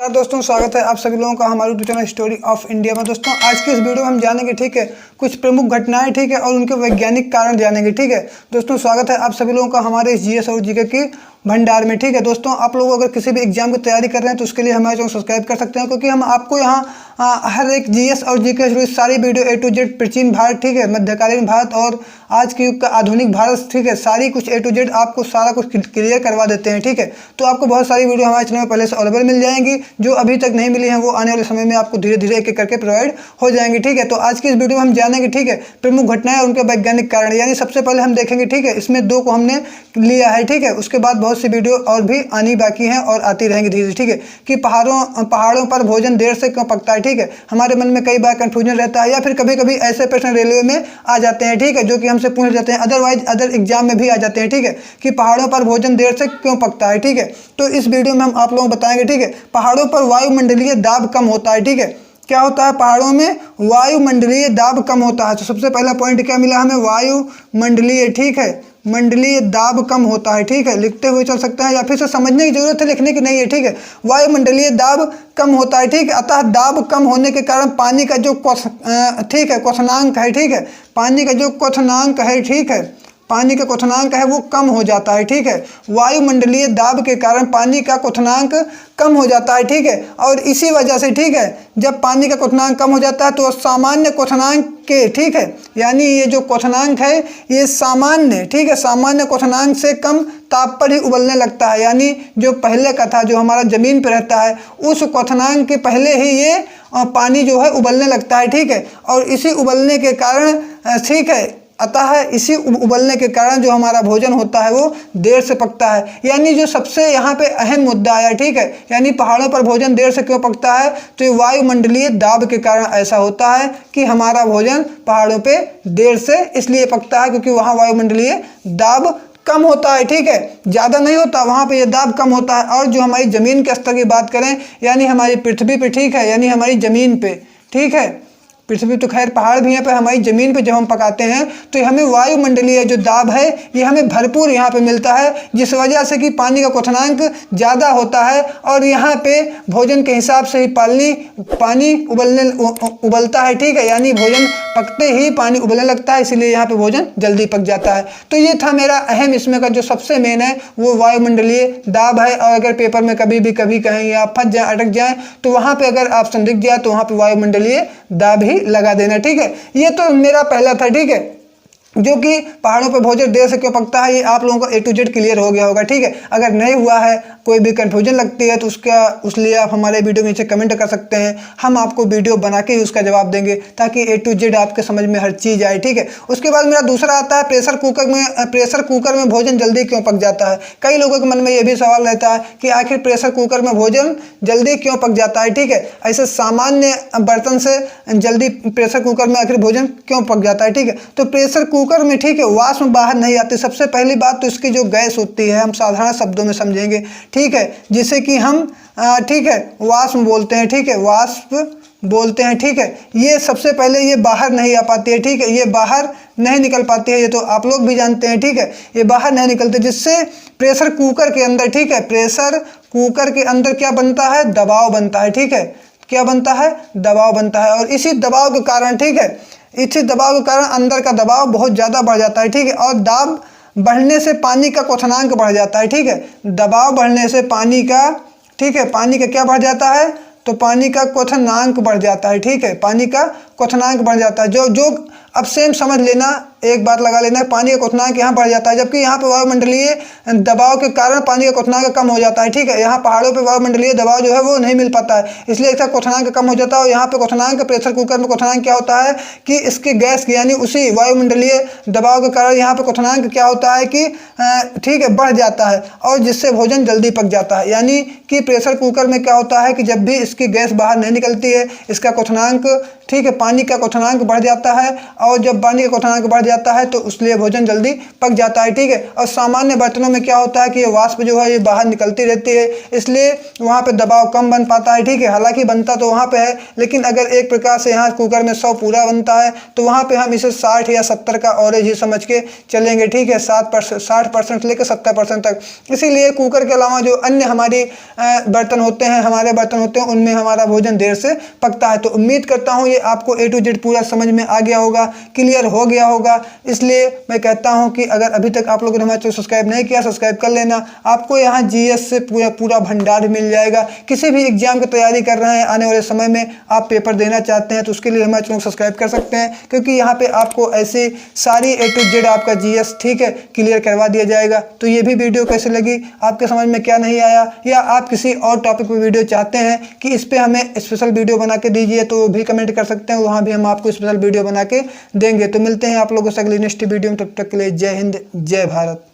दोस्तों स्वागत है आप सभी लोगों का हमारे YouTube channel story of India में। दोस्तों आज की इस वीडियो में हम जानेंगे ठीक है कुछ प्रमुख घटनाएं ठीक है और उनके वैज्ञानिक कारण जानेंगे ठीक है। दोस्तों स्वागत है आप सभी लोगों का हमारे इस जीएस और जीके की भंडार में ठीक है। दोस्तों आप लोग अगर किसी भी एग्जाम की तैयारी कर रहे हैं तो उसके लिए हमारे चैनल सब्सक्राइब कर सकते हैं, क्योंकि हम आपको यहाँ हर एक जीएस और जीके से जुड़ी सारी वीडियो A to Z प्राचीन भारत ठीक है, मध्यकालीन भारत और आज के युग का आधुनिक भारत ठीक है, सारी कुछ A to Z आपको सारा कुछ क्लियर करवा देते हैं ठीक है। तो आपको बहुत सारी वीडियो हमारे चैनल में पहले से अवेलेबल मिल जाएंगी, जो अभी तक नहीं मिली हैं वो आने वाले समय में आपको धीरे धीरे एक एक करके प्रोवाइड हो जाएंगी ठीक है। तो आज की इस वीडियो में हम जानेंगे ठीक है प्रमुख घटनाएं और उनके वैज्ञानिक कारण, यानी सबसे पहले हम देखेंगे ठीक है, इसमें 2 को हमने लिया है ठीक है। उसके बाद बहुत सी वीडियो और भी आनी बाकी हैं और आती रहेंगी धीरे धीरे ठीक है। कि पहाड़ों पर भोजन देर से क्यों पकता है ठीक है। हमारे मन में कई बार कंफ्यूजन रहता है या फिर कभी कभी ऐसे प्रश्न रेलवे में आ जाते हैं ठीक है, जो कि हमसे पूछ जाते हैं, अदरवाइज अदर एग्जाम में भी आ जाते हैं ठीक है, कि पहाड़ों पर भोजन देर से क्यों पकता है ठीक है। तो इस वीडियो में हम आप लोगों को बताएंगे ठीक है पहाड़ों पर वायुमंडलीय दाब कम होता है ठीक है। क्या होता है पहाड़ों में वायुमंडलीय दाब कम होता है। तो सबसे पहला पॉइंट क्या मिला हमें, वायुमंडलीय ठीक है, मंडलीय दाब कम होता है ठीक है। लिखते हुए चल सकते हैं या फिर से समझने की जरूरत है, लिखने की नहीं है ठीक है। वायुमंडलीय दाब कम होता है ठीक है, अतः दाब कम होने के कारण पानी का जो ठीक है क्वथनांक है ठीक है, पानी का जो क्वथनांक है ठीक है, पानी का क्वथनांक है वो कम हो जाता है ठीक है। वायुमंडलीय दाब के कारण पानी का क्वथनांक कम हो जाता है ठीक है। और इसी वजह से ठीक है जब पानी का क्वथनांक कम हो जाता है तो सामान्य क्वथनांक के ठीक है, यानी ये जो क्वथनांक है ये सामान्य ठीक है, सामान्य क्वथनांक से कम ताप पर ही उबलने लगता है। यानी जो पहले का था, जो हमारा ज़मीन पर रहता है, उस क्वथनांक के पहले ही ये पानी जो है उबलने लगता है ठीक है। और इसी उबलने के कारण ठीक है, अतः इसी उबलने के कारण जो हमारा भोजन होता है वो देर से पकता है। यानी जो सबसे यहाँ पे अहम मुद्दा आया ठीक है, यानी पहाड़ों पर भोजन देर से क्यों पकता है, तो ये वायुमंडलीय दाब के कारण ऐसा होता है कि हमारा भोजन पहाड़ों पे देर से इसलिए पकता है क्योंकि वहाँ वायुमंडलीय दाब कम होता है ठीक है, ज़्यादा नहीं होता, वहाँ पे ये दाब कम होता है। और जो हमारी ज़मीन के स्तर की बात करें, यानी हमारी पृथ्वी पे ठीक है, यानी हमारी ज़मीन पे ठीक है, पृथ्वी तो खैर पहाड़ भी हैं, पर हमारी ज़मीन पे जब हम पकाते हैं तो हमें वायुमंडलीय जो दाब है ये हमें भरपूर यहाँ पे मिलता है, जिस वजह से कि पानी का क्वथनांक ज़्यादा होता है और यहाँ पे भोजन के हिसाब से ही पानी उबलता है ठीक है, यानी भोजन पकते ही पानी उबलने लगता है, इसीलिए यहाँ पे भोजन जल्दी पक जाता है। तो ये था मेरा अहम, इसमें का जो सबसे मेन है वो वायुमंडलीय दाब है। और अगर पेपर में कभी कहीं आप फंस जाए, अटक जाए, तो वहाँ पे अगर आप दिख जाए तो वहाँ पे वायुमंडलीय दाब ही लगा देना ठीक है। ये तो मेरा पहला था ठीक है, जो कि पहाड़ों पर भोजन देर से क्यों पकता है, ये आप लोगों को A to Z क्लियर हो गया होगा ठीक है। अगर नहीं हुआ है, कोई भी कन्फ्यूजन लगती है तो उसलिए आप हमारे वीडियो में नीचे कमेंट कर सकते हैं, हम आपको वीडियो बना के ही उसका जवाब देंगे ताकि A to Z आपके समझ में हर चीज़ आए ठीक है। उसके बाद मेरा दूसरा आता है प्रेशर कुकर में भोजन जल्दी क्यों पक जाता है। कई लोगों के मन में ये भी सवाल रहता है कि आखिर प्रेशर कुकर में भोजन जल्दी क्यों पक जाता है ठीक है। ऐसे सामान्य बर्तन से जल्दी प्रेशर कुकर में आखिर भोजन क्यों पक जाता है ठीक है। तो प्रेशर कुकर में ठीक है वाष्प बाहर नहीं आती। सबसे पहली बात तो इसकी जो गैस होती है, हम साधारण शब्दों में समझेंगे ठीक है, जिसे कि हम ठीक है वाष्प बोलते हैं ठीक है, वाष्प बोलते हैं ठीक है। ये सबसे पहले ये बाहर नहीं आ पाती है ठीक है, ये बाहर नहीं निकल पाती है, ये तो आप लोग भी जानते हैं ठीक है, ये बाहर नहीं निकलते, जिससे प्रेशर कुकर के अंदर ठीक है, प्रेशर कुकर के अंदर क्या बनता है, दबाव बनता है ठीक है। क्या बनता है, दबाव बनता है। और इसी दबाव के कारण ठीक है, इसी दबाव के कारण अंदर का दबाव बहुत ज़्यादा बढ़ जाता है ठीक है। और दाब बढ़ने से पानी का क्वथनांक बढ़ जाता है ठीक है। दबाव बढ़ने से पानी का ठीक है, पानी का क्या बढ़ जाता है, तो पानी का क्वथनांक बढ़ जाता है ठीक है, पानी का क्वथनांक बढ़ जाता है। जो अब सेम समझ लेना, एक बात लगा लेना, पानी का क्वथनांक यहाँ बढ़ जाता है, जबकि यहाँ पे वायुमंडलीय दबाव के कारण पानी का क्वथनांक कम हो जाता है ठीक है। यहाँ पहाड़ों पे वायुमंडलीय दबाव जो है वो नहीं मिल पाता है, इसलिए इसका क्वथनांक कम हो जाता है। और यहाँ पे क्वथनांक प्रेशर कुकर में क्वथनांक क्या होता है कि इसकी गैस यानी उसी वायुमंडलीय दबाव के कारण यहाँ पे क्वथनांक क्या होता है कि ठीक है बढ़ जाता है, और जिससे भोजन जल्दी पक जाता है। यानी कि प्रेशर कुकर में क्या होता है कि जब भी इसकी गैस बाहर नहीं निकलती है, इसका क्वथनांक ठीक है पानी का क्वथनांक बढ़ जाता है, और जब पानी का क्वथनांक बढ़ जाता है तो उसलिए भोजन जल्दी पक जाता है, ठीक है। और सामान्य बर्तनों में क्या होता है कि ये वाष्प जो है ये बाहर निकलती रहती है, इसलिए वहाँ पे दबाव कम बन पाता है, ठीक है। हालांकि बनता तो वहाँ पे है, लेकिन अगर एक प्रकार से यहाँ कुकर में 100 पूरा बनता है तो वहाँ पे हम इसे 60 या 70 का एवरेज ही समझ के चलेंगे, ठीक है। 60% लेकर 70% तक। इसीलिए कुकर के अलावा जो अन्य हमारी बर्तन होते हैं, हमारे बर्तन होते हैं, उनमें हमारा भोजन देर से पकता है। तो उम्मीद करता हूँ ये आपको A to Z पूरा समझ में आ गया होगा, क्लियर हो गया होगा। इसलिए मैं कहता हूँ कि अगर अभी तक आप लोगों ने हमारे चैनल सब्सक्राइब नहीं किया, सब्सक्राइब कर लेना। आपको यहाँ GS से पूरा भंडार मिल जाएगा। किसी भी एग्जाम की तैयारी कर रहे हैं, आने वाले समय में आप पेपर देना चाहते हैं, तो उसके लिए हमारे चैनल को सब्सक्राइब कर सकते हैं, क्योंकि यहाँ पे आपको ऐसी सारी A to Z आपका GS, ठीक है, क्लियर करवा दिया जाएगा। तो ये भी वीडियो कैसे लगी, आपके समझ में क्या नहीं आया, या आप किसी और टॉपिक पर वीडियो चाहते हैं कि इस पर हमें स्पेशल वीडियो बना के दीजिए, तो वो भी कमेंट कर सकते हैं, वहाँ भी हम आपको स्पेशल वीडियो बना के देंगे। तो मिलते हैं आप लोगों से अगली नेक्स्ट वीडियो में, तब तक के लिए जय हिंद, जय भारत।